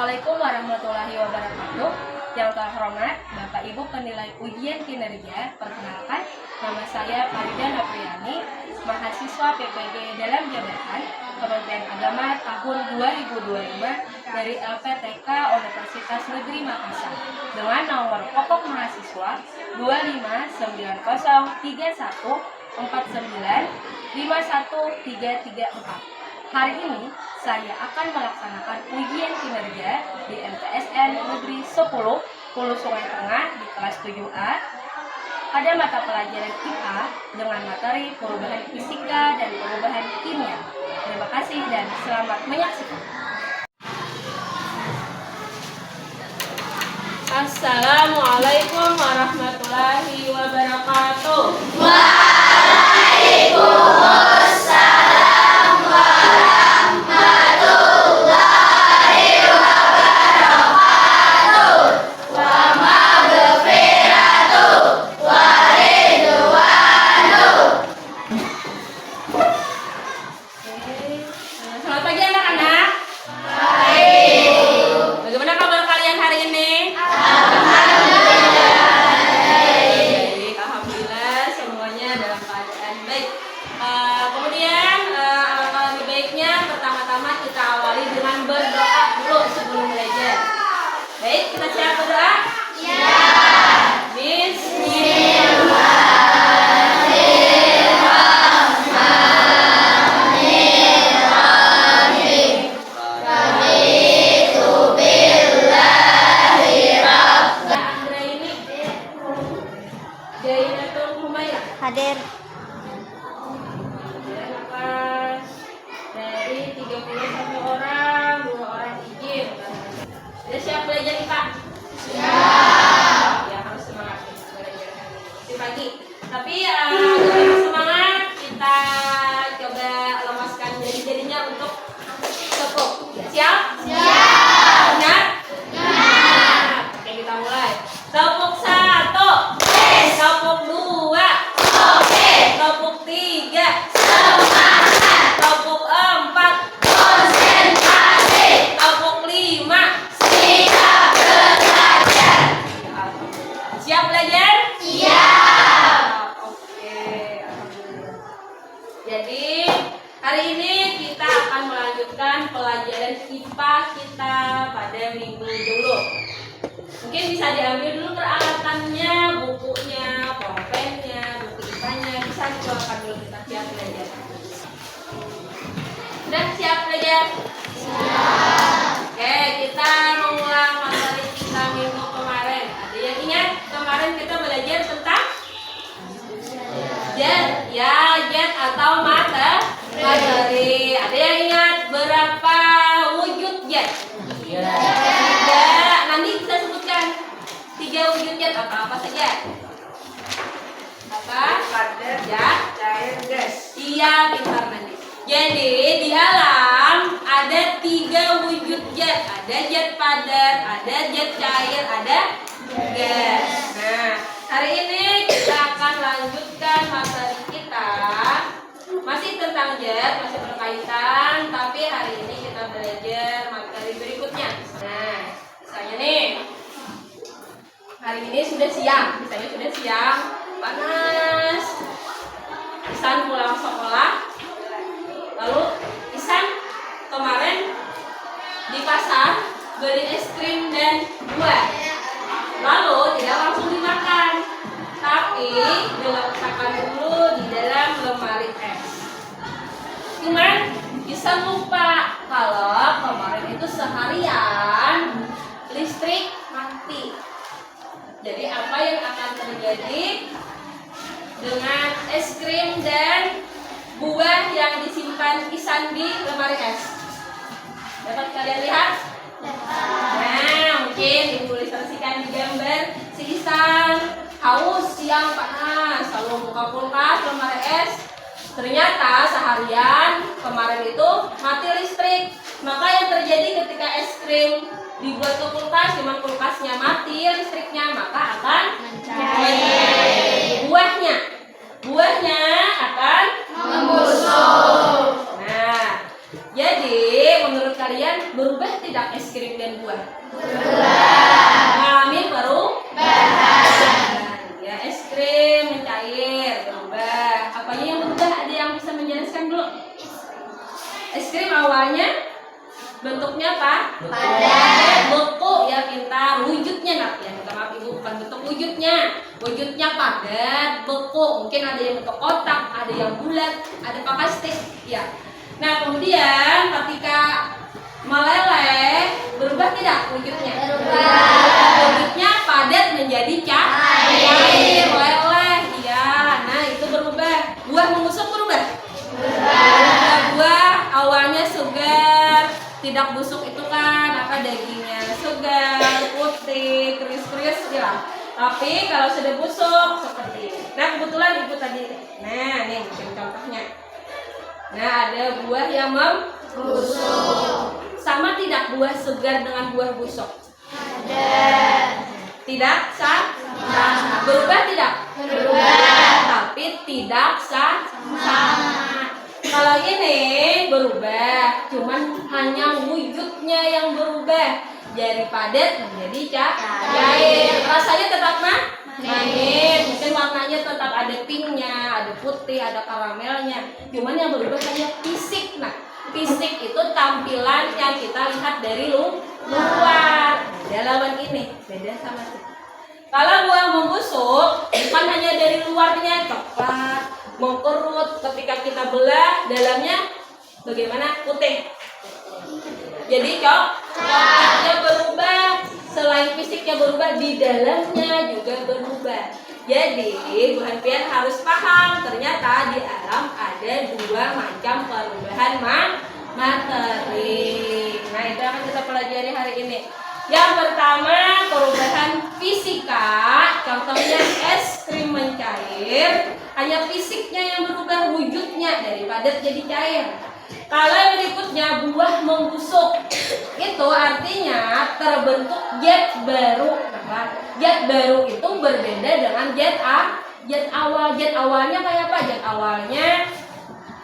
Assalamualaikum warahmatullahi wabarakatuh. Yang terhormat Bapak Ibu penilai ujian kinerja, perkenalkan nama saya Farida Nopriani, mahasiswa PPG dalam jabatan Kementerian Agama tahun 2025 dari LPTK Universitas Negeri Makassar dengan nomor pokok mahasiswa 25901495134. Hari ini saya akan melaksanakan ujian kinerja di MTSN Negeri 10 Hulu Sungai Tengah di kelas 7A. Ada mata pelajaran IPA dengan materi perubahan fisika dan perubahan kimia. Terima kasih dan selamat menyaksikan. Assalamualaikum warahmatullahi wabarakatuh. Waalaikumsalam warahmatullahi wabarakatuh. Wa maghfiratuh wa ridwanuh. Selamat pagi anak-anak. Baik. Bagaimana kabar kalian hari ini? Baik, alhamdulillah semuanya dalam keadaan baik. Kemudian alangkah lebih baiknya pertama-tama kita awali dengan berdoa dulu sebelum belajar. Baik, kita siap berdoa? Ya. Bismillahirrahmanirrahim. Raditu billahi rabb. Andra ini Jainatul Humairah. Hadir. Kelas dari 31 orang, 2 orang izin. Sudah siap belajar IPA? Siap. Ya, harus semangat belajar hari pagi. Tapi agar semangat, kita coba lemaskan jari-jarinya untuk tepuk. Siap? Siap. Ingat? Siap. Oke, kita mulai. Tepuk 1. Tepuk 2. Oke. Tepuk 3. Semangat. Tepuk 4. Konsentrasi. Tepuk 5. Siap belajar. Siap belajar? Siap. Oke, alhamdulillah. Jadi hari ini kita akan melanjutkan pelajaran IPA kita pada minggu dulu. Mungkin bisa diambil dulu peralatannya, bukunya, pulpennya, buku IPA-nya, bisa dikeluarkan dulu, kita siap belajar. Sudah siap belajar? Oke, kita mengulang materi kita minggu kemarin. Ada yang ingat kemarin kita belajar tentang jet, ya jet atau materi. Ada yang ingat berapa wujud jet? 3. Nanti kita sebutkan 3 wujud jet apa saja? Apa? Jet, cair, gas. Iya, pintar nanti. Jadi di alam ada 3 wujud jet. Ada jet padat, ada jet cair, ada gas. Nah, hari ini kita akan lanjutkan materi kita. Masih tentang jet, masih berkaitan, tapi hari ini kita belajar materi berikutnya. Nah, misalnya nih, hari ini sudah siang, misalnya sudah siang, panas. Isan pulang sekolah, lalu Isan kemarin di pasar beli es krim dan buah, lalu tidak langsung dimakan, tapi diletakkan dulu di dalam lemari es. Cuman Isan lupa kalau kemarin itu seharian listrik mati. Jadi apa yang akan terjadi dengan es krim dan buah yang disimpan Isan di lemari es? Dapat kalian lihat? Nah, mungkin diilustrasikan di gambar si Isan haus siang panas, lalu buka kulkas lemari es. Ternyata seharian kemarin itu mati listrik. Maka yang terjadi ketika es krim dibuat ke kulkas, cuman kulkasnya mati listriknya, maka akan buahnya akan membusuk. Nah, jadi menurut kalian kalian berubah tidak es krim dan buah? Mengalami perubahan. Ya, es krim mencair, berubah. Apanya yang berubah? Ada yang bisa menjelaskan dulu? Es krim awalnya bentuknya apa? Padat. Beku, ya pintar. Wujudnya nak, ya minta maaf ibu, bukan bentuk wujudnya. Wujudnya padat, beku. Mungkin ada yang bentuk kotak, ada yang bulat, ada pakai stick. Ya. Nah kemudian ketika meleleh berubah tidak wujudnya? Berubah. Wujudnya padat menjadi cair, meleleh. Ya. Nah itu berubah. Buah membusuk berubah. Buah awalnya segar, tidak busuk itu kan apa dagingnya segar, putih, krius-krius ya. Tapi kalau sudah busuk seperti ini. Nah kebetulan ibu tadi, nah nih mungkin contohnya. Nah ada buah yang membusuk. Sama tidak buah segar dengan buah busuk? Tidak sama. Berubah tidak? Berubah. Tapi tidak sama. Kalau ini berubah, cuman hanya wujudnya yang berubah dari padat menjadi cair. Rasanya tetap manis, mungkin warnanya tetap ada pinknya, ada putih, ada karamelnya. Cuman yang berubah hanya fisik. Nah, fisik itu tampilan yang kita lihat dari luar. Beda lawan ini, beda sama itu. Kalau buah membusuk, bukan hanya dari luarnya coklat, mengkerut, ketika kita belah dalamnya bagaimana? Putih. Jadi coklatnya berubah, selain fisiknya berubah, di dalamnya juga berubah. Jadi Bu Hanfian harus paham, ternyata di alam ada dua macam perubahan materi. Nah itu akan kita pelajari hari ini. Yang pertama perubahan fisika, contohnya es krim mencair, hanya fisiknya yang berubah, wujudnya dari padat jadi cair. Kalau yang berikutnya buah membusuk, itu artinya terbentuk zat baru. Zat baru itu berbeda dengan zat awal. Zat awalnya kayak apa? Zat awalnya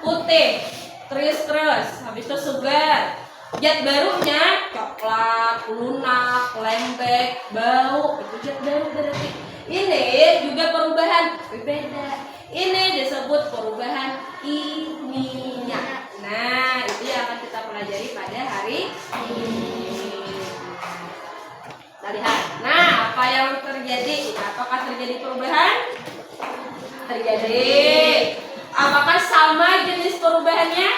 putih, krius-krius, habis itu segar. Zat barunya coklat, lunak, lembek, bau, itu zat baru berarti. Ini juga perubahan berbeda. Ini disebut perubahan kimia. Nah, itu yang akan kita pelajari pada hari ini. Kita lihat. Nah, apa yang terjadi? Apakah terjadi perubahan? Terjadi. Apakah sama jenis perubahannya?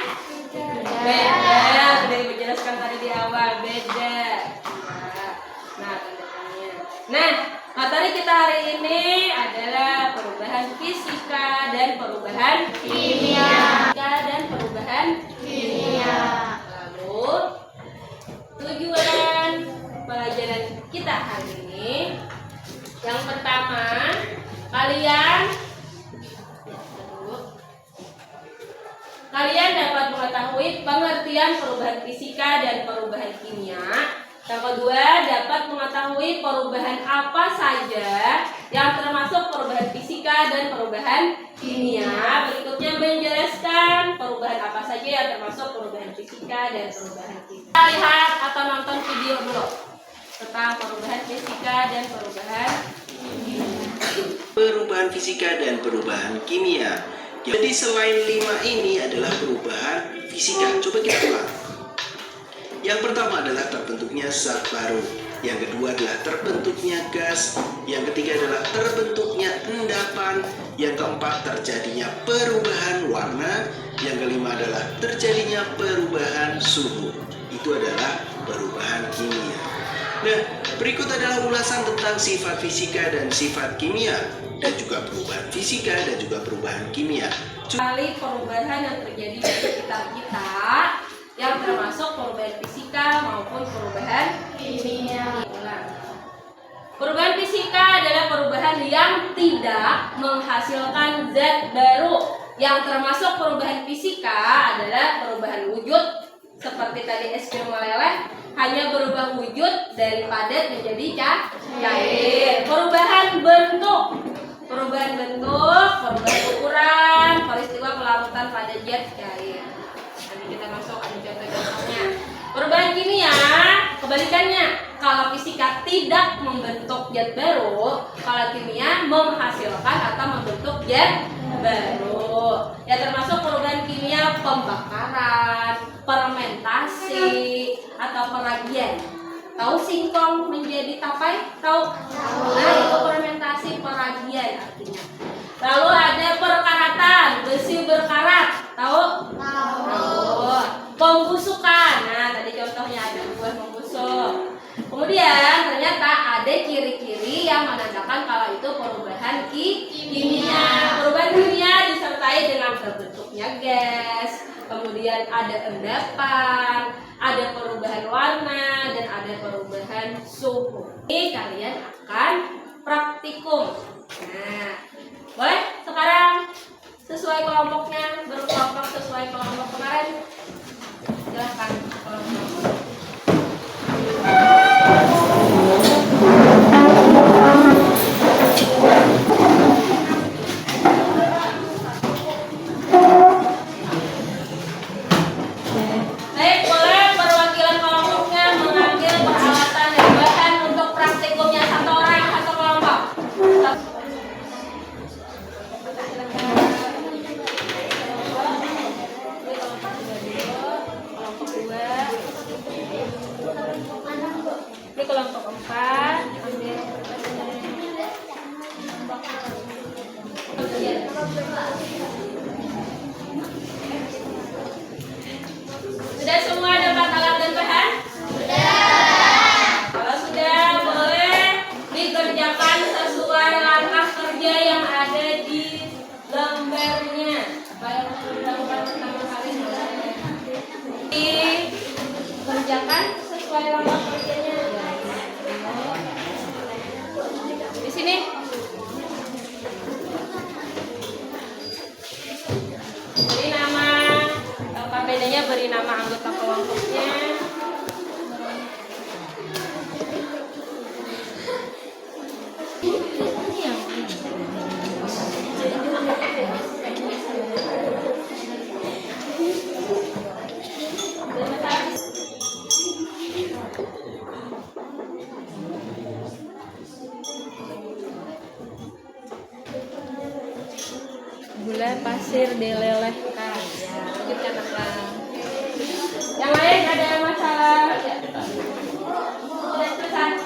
Beda. Sudah dijelaskan tadi di awal, beda. Nah, tanda-tandanya. Nah, materi kita hari ini adalah perubahan fisika dan perubahan kimia. Lalu tujuan pelajaran kita hari ini, yang pertama, kalian dapat mengetahui pengertian perubahan fisika dan perubahan kimia. Yang kedua, dapat mengetahui perubahan apa saja yang termasuk perubahan fisika dan perubahan kimia. Berikutnya menjelaskan perubahan apa saja yang termasuk perubahan fisika dan perubahan kimia. Kita lihat atau nonton video dulu tentang perubahan fisika dan perubahan kimia. Perubahan fisika dan perubahan kimia. Jadi selain 5 ini adalah perubahan fisika. Coba kita ulang. Yang pertama adalah terbentuknya zat baru. Yang kedua adalah terbentuknya gas. Yang ketiga adalah terbentuknya endapan. Yang keempat terjadinya perubahan warna. Yang kelima adalah terjadinya perubahan suhu. Itu adalah perubahan kimia. Nah, berikut adalah ulasan tentang sifat fisika dan sifat kimia, dan juga perubahan fisika dan juga perubahan kimia. Kali perubahan yang terjadi di sekitar kita, yang termasuk perubahan fisika maupun perubahan kimia. Perubahan fisika adalah perubahan yang tidak menghasilkan zat baru. Yang termasuk perubahan fisika adalah perubahan wujud, seperti tadi es krim meleleh, hanya berubah wujud dari padat menjadi cair. Perubahan bentuk, perubahan ukuran, peristiwa pelarutan pada zat cair. Nanti kita masuk ada contoh-contohnya. Perubahan kimia kebalikannya. Kalau fisika tidak membentuk zat baru, kalau kimia menghasilkan atau membentuk zat baru. Ya termasuk perubahan kimia pembakaran, fermentasi, atau peragian. Tahu singkong menjadi tapai? Tahu? Nah, itu fermentasi peragian artinya. Lalu ada perkaratan, besi berkarat. Tahu? Tahu. Pembusukan. Nah, tadi contohnya ada buah membusuk. Kemudian ternyata ada ciri-ciri yang menandakan kalau itu perubahan kimia. Perubahan kimia disertai dengan terbentuknya gas, kemudian ada endapan, ada perubahan warna, dan ada perubahan suhu. Ini kalian akan praktikum. Nah, boleh sekarang sesuai kelompoknya, berkelompok sesuai kelompok kemarin. Silahkan kelompok. Baik, boleh perwakilan kelompoknya mengambil peralatan dan bahan untuk praktikumnya satu orang satu kelompok. Ini kelompok 4. Sudah semua dapat alat dan bahan? Sudah. Kalau sudah, boleh dikerjakan sesuai langkah kerja yang ada di lembarnya. Baik, dilakukan pertama kali dikerjakan sesuai langkah kerjanya. Di sini. Beri nama, apa bedanya beri nama anggota kelompoknya. Gula pasir dilelehkan. Ya, lanjutkan apa? Yang lain ada masalah? Ya. Sudah selesai.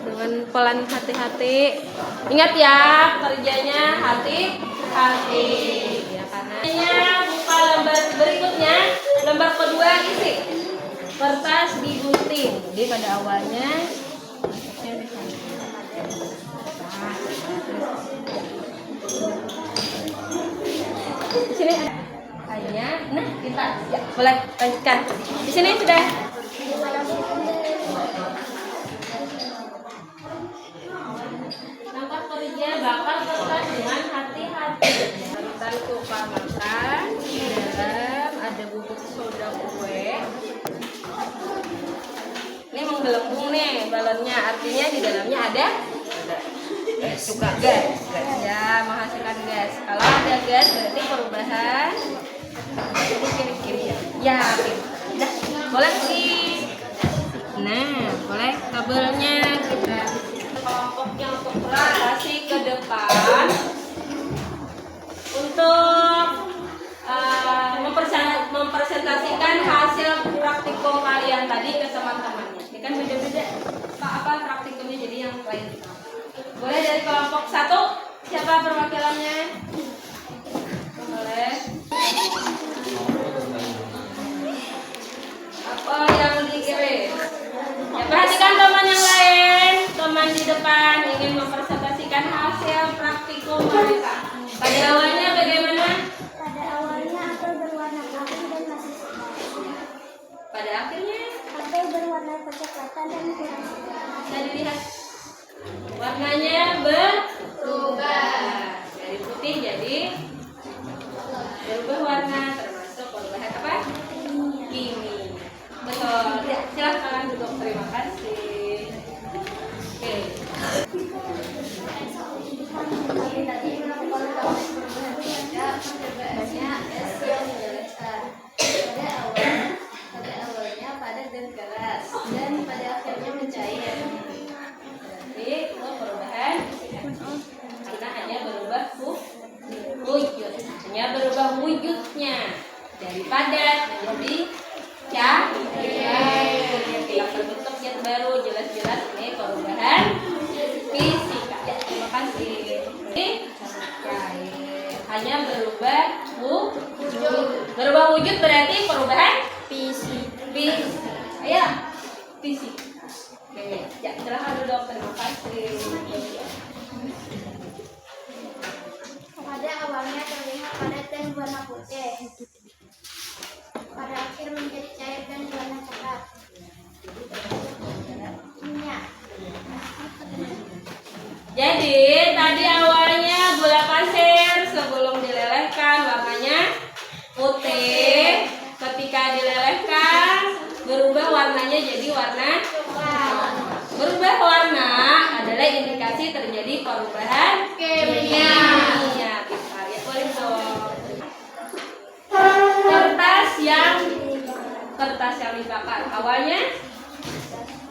Dengan pelan hati-hati. Ingat ya, kerjanya hati-hati. Ya, karena buka lembar berikutnya, lembar kedua isi. Kertas digunting. Jadi pada awalnya di sini hanya, nah kita ya boleh lanjutkan. Di sini sudah. Langkah kerja bakar kertas dengan hati-hati. Taruh tukar makan. Di dalam ada bubuk soda kue. Ini menggelembung nih balonnya, artinya di dalamnya ada suka gas ya, menghasilkan gas. Kalau ada gas berarti perubahan. Ini kiri-kiri ya. Udah, boleh sih. Nah, boleh kabelnya kita kelompoknya untuk presentasi ke depan untuk mempresentasikan hasil praktikum kalian tadi ke teman-temannya. Ini kan beda-beda apa praktikumnya, jadi yang lain. Boleh dari kelompok 1, siapa perwakilannya? Boleh. Apa yang dikirim? Ya, perhatikan teman yang lain, teman di depan ingin mempresentasikan hasil praktikum mereka. Pada awalnya bagaimana? Pada awalnya apel berwarna pada akhirnya Sampai berwarna kecoklatan dan kurang segar. bisa dilihat warnanya berubah dari putih jadi berubah warna, termasuk perubahan apa? Kimia. Betul. Ya, silakan duduk. Terima kasih. Oke. Tapi tadi melakukan perubahan pada perbedaannya es yang menjelaskan. Pada awalnya padat dan keras dan pada akhirnya mencair. Jadi itu perubahan karena hanya berubah wujud, hanya berubah wujudnya dari padat menjadi cair. Tidak terbentuk zat baru, jelas-jelas ini perubahan fisika. Ya, terima kasih. Ini cair, hanya berubah wujud. Berubah wujud berarti perubahan fisika. Ayo, fisika. Oke, ya silakan dulu dokter. Terima kasih. Pada awalnya terlihat padat dan warna putih. Pada akhir menjadi cair dan warna coklat. Minyak. Jadi tadi awalnya gula pasir sebelum dilelehkan warnanya putih. Ketika dilelehkan berubah warnanya jadi warna coklat. Berubah warna adalah indikasi terjadi perubahan kimia. Kita lihat boleh dong. Kertas yang dibakar awalnya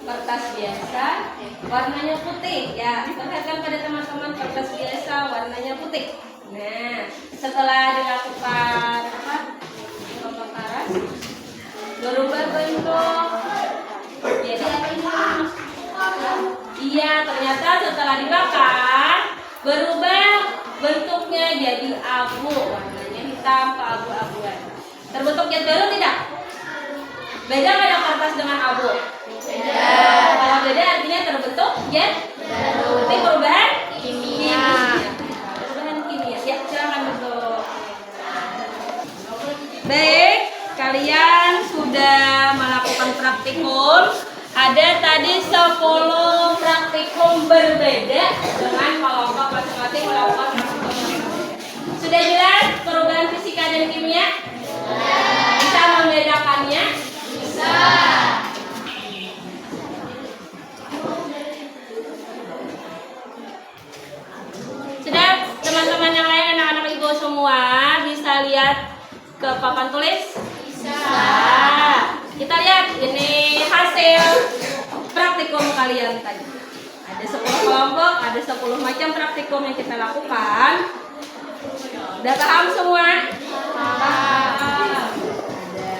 kertas biasa warnanya putih ya, perhatikan pada teman-teman, kertas biasa warnanya putih. Nah, setelah dilakukan pembakaran berubah bentuk jadi apa ini? Iya, ternyata setelah dibakar berubah bentuknya jadi abu, warnanya hitam keabu-abuan. Terbentuk zat baru tidak? Beda nggak ada kertas dengan abu? Beda. Kalau beda artinya terbentuk zat baru. Berarti perubahan kimia. Perubahan kimia. Ya, silakan duduk. Baik, kalian sudah melakukan praktikum. Ada tadi 10 praktikum berbeda dengan kelompok masing-masing melakukan praktikum yang berbeda. Sudah jelas perubahan fisika dan kimia? Bisa membedakannya? Bisa. Sudah, teman-teman yang lain, anak-anak ibu semua bisa lihat ke papan tulis? Bisa. Kita lihat ini hasil praktikum kalian tadi. Ada 10 kelompok, ada 10 macam praktikum yang kita lakukan. Udah paham semua? Paham. Ada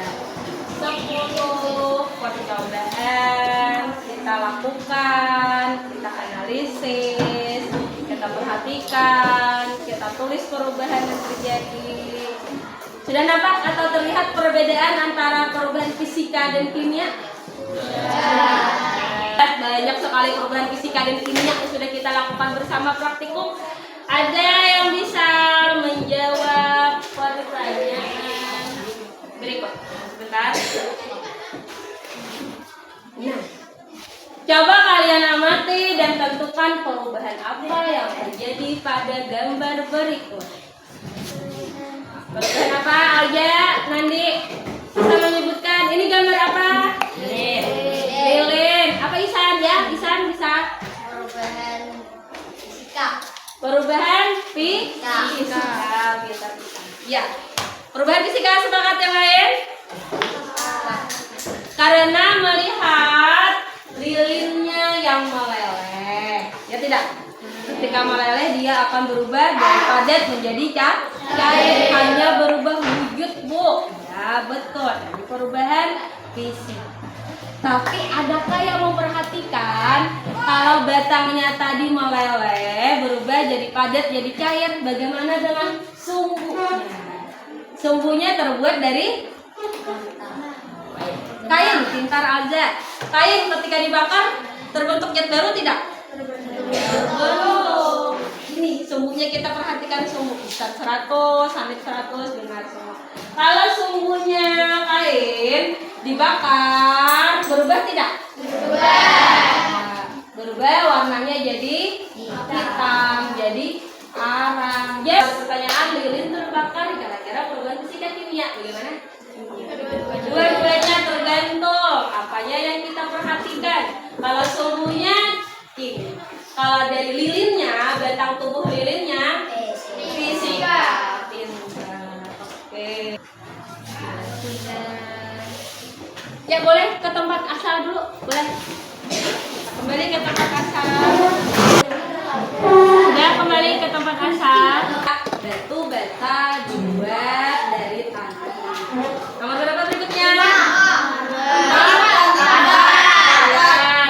10 percobaan kita lakukan, kita analisis, kita perhatikan, kita tulis perubahan yang terjadi. Sudah nampak atau terlihat perbedaan antara perubahan fisika dan kimia? Banyak sekali perubahan fisika dan kimia yang sudah kita lakukan bersama praktikum. Ada yang bisa menjawab pertanyaan berikut? Sebentar. Nah, coba kalian amati dan tentukan perubahan apa yang terjadi pada gambar berikut. Perubahan apa aja? Nandi bisa menyebutkan ini gambar apa? Lilin. Apa Isan ya? Isan bisa? Perubahan fisika. Perubahan fisika. Ya. Perubahan fisika sepakat yang lain? Karena melihat lilinnya yang meleleh. Ya tidak? Ketika meleleh dia akan berubah dari padat menjadi cair, hanya berubah wujud, Bu. Ya, betul. Ini perubahan fisik. Tapi adakah yang memperhatikan kalau batangnya tadi meleleh berubah jadi padat jadi cair, bagaimana dengan sumbunya? Sumbunya terbuat dari kain, pintar aja. Kain ketika dibakar terbentuk zat baru tidak? Belum. Ini sumbunya kita perhatikan, sumbu besar 100, sanit 100, benar semua. Kalau sumbunya kain dibakar, berubah tidak? Berubah warnanya jadi hitam, jadi arang. Ya, pertanyaan lilin terbakar kira-kira perubahan fisika kimia bagaimana? Dua-duanya tergantung apanya yang kita perhatikan. Kalau suhunya tinggi, kalau dari lilinnya, batang tubuh lilinnya fisika. Pintar. Oke. Ya boleh ke tempat asal dulu, boleh. Kembali ke tempat asal. Sudah kembali ke tempat asal. Batu bata dibuat dari tanah. Nomor berapa berikutnya?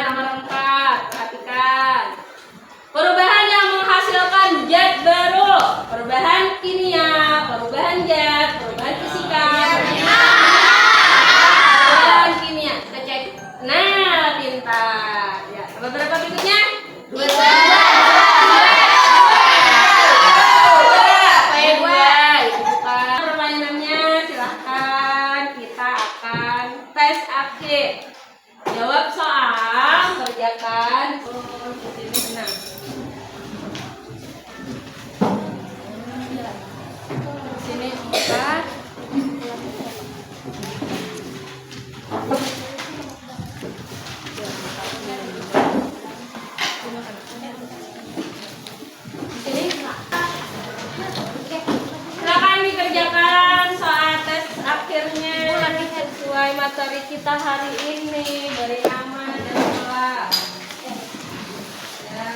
Nomor 4. Perhatikan. Perubahan yang menghasilkan zat baru. Perubahan kimia, perubahan zat, perubahan fisika. Perubahan kimia. Kita cek. Nah, pintar. Ya, nomor berapa berikutnya? 2. Jawab soal, kerjakan. Sini senang. Sini 4. Sini. Silakan dikerjakan soal tes akhirnya sesuai materi kita hari ini. Beri nama dan kelas. Ya.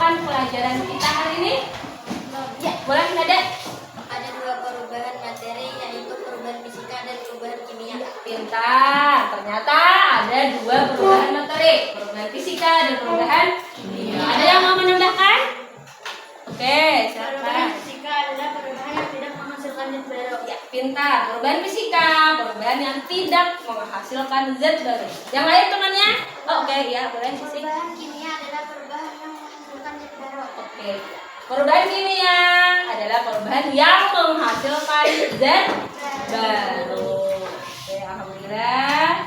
Pelajaran kita hari ini ya, boleh ada? Ada 2 perubahan materi, yaitu perubahan fisika dan perubahan kimia. Pintar, ternyata ada 2 perubahan materi, perubahan fisika dan perubahan kimia. Ada yang mau menambahkan? Oke, silakan. Perubahan fisika adalah perubahan yang tidak menghasilkan zat baru. Ya, pintar. Perubahan fisika, perubahan yang tidak menghasilkan zat baru. Yang lain temannya? Oh, oke, ya boleh sih. Perubahan kimia adalah perubahan yang menghasilkan zat baru. Oke. Perubahan kimia adalah perubahan yang menghasilkan zat baru. Oke, alhamdulillah.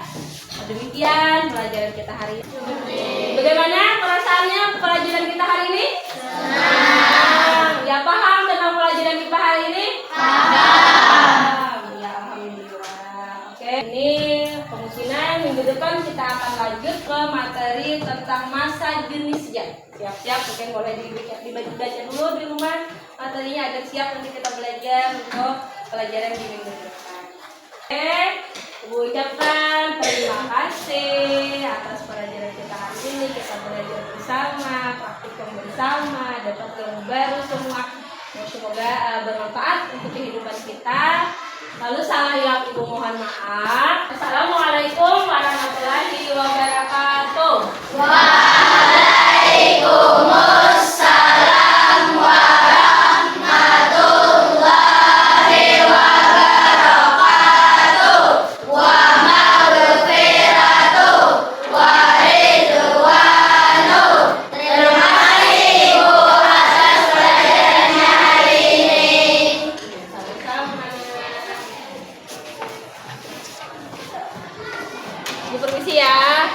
Demikian pelajaran kita hari ini. Bagaimana perasaannya pelajaran kita hari ini? Senang. Ya, paham tentang pelajaran kita hari ini? Paham. Ya, alhamdulillah. Oke, ini pemusinan. Minggu depan kita akan lanjut ke materi tentang massa jenis zat. Siap-siap, mungkin boleh dibaca dulu di rumah materinya agar siap nanti kita belajar untuk pelajaran di minggu depan. Oke, Ibu ucapkan terima kasih atas pelajaran kita hari ini. Kita belajar bersama, praktikum bersama, dapat ilmu baru semua. Semoga bermanfaat untuk kehidupan kita. Lalu salah yang Ibu mohon maaf. Assalamualaikum warahmatullahi wabarakatuh. Waalaikumsalam warahmatullahi wabarakatuh. Wa maghfiratuh wa ridwanuh. Terima kasih Ibu atas pelajarannya hari ini. Sama-sama. Ibu permisi ya.